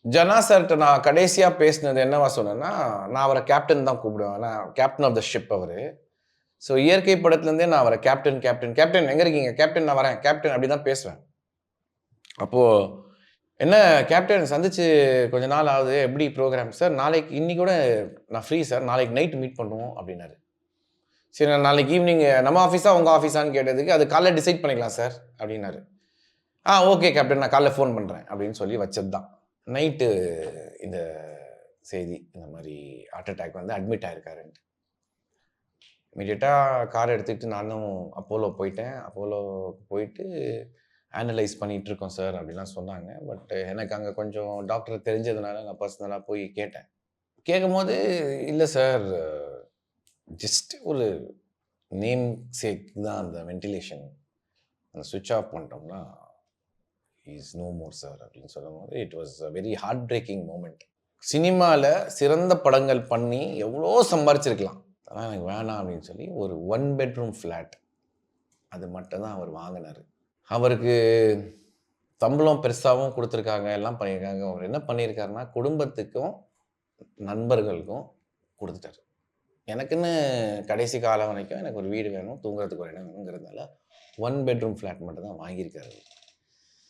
ஜனா சார்ட்ட நான் கடைசியா பேசினது என்னவா சொன்னேன்னா, நான் அவர கேப்டன் தான் கூப்பிடுவேன். ஏன்னா கேப்டன் ஆஃப் த ஷிப் அவரு. ஸோ இயற்கை படத்துலேருந்தே நான் அவர கேப்டன், கேப்டன், கேப்டன் எங்க இருக்கீங்க? கேப்டன் நான் வரேன். கேப்டன் அப்படி தான் பேசுவேன். அப்போ என்ன கேப்டன் சந்திச்சு கொஞ்ச நாள் ஆகுது. எப்படி ப்ரோகிராம்? சார் நாளைக்கு இன்னைக்கு கூட நான் ஃப்ரீ சார். நாளைக்கு நைட் மீட் பண்ணுவோம் அப்படின்னாரு. சரி நான் நாளைக்கு ஈவினிங் நம்ம ஆஃபீஸா, உங்க ஆஃபீஸான்னு கேட்டதுக்கு, அது காலைல டிசைட் பண்ணிக்கலாம் சார் அப்படின்னாரு. ஓகே கேப்டன் நான் காலைல ஃபோன் பண்றேன் அப்படின்னு சொல்லி வச்சது தான். நைட்டு இந்த செய்தி, இந்த மாரி ஹார்ட் அட்டாக் வந்து அட்மிட் ஆயிருக்காருன்ட்டு. இமிடியேட்டா கார் எடுத்துக்கிட்டு நானும் அப்போலோ போயிட்டேன். அப்போலோ போயிட்டு அனலைஸ் பண்ணிட்டுருக்கோம் சார் அப்படிலாம் சொன்னாங்க. பட் எனக்கு அங்க கொஞ்சம் டாக்டர் தெரிஞ்சதுனால நான் பர்சனலா போய் கேட்டேன். கேட்கும்போது, "இல்ல சார், ஜஸ்ட் ஒரு நேம் சேக் தான் அந்த வென்டிலேஷன். அந்த ஸ்விட்ச் ஆஃப் பண்ணிட்டோம்னா, he is no more sir" அப்படின்னு சொல்லும்போது, it was a very heartbreaking moment. சினிமால சிறந்த படங்கள் பண்ணி எவ்வளோ சம்பாரிச்சிருக்கலாம். ஆனா எனக்கு வேணாம் அப்படின்னு சொல்லி ஒரு 1 பெட்ரூம் ஃப்ளாட் அது மட்டும் தான் அவர் வாங்குனாரு. அவருக்கு சம்பளம் பெருசாவும் குடுத்துருக்காங்க, எல்லாம் பண்ணியிருக்காங்க. அவர் என்ன பண்ணியிருக்காருன்னா, குடும்பத்துக்கும், நண்பர்களுக்கும் குடுத்துட்டாரு. எனக்குன்னு கடைசி காலம் வரைக்கும் எனக்கு ஒரு வீடு வேணும், தூங்குறதுக்கு ஒரு இடம் வேணுங்கிறதுனால 1 பெட்ரூம் ஃப்ளாட் மட்டும் தான் வாங்கியிருக்காரு.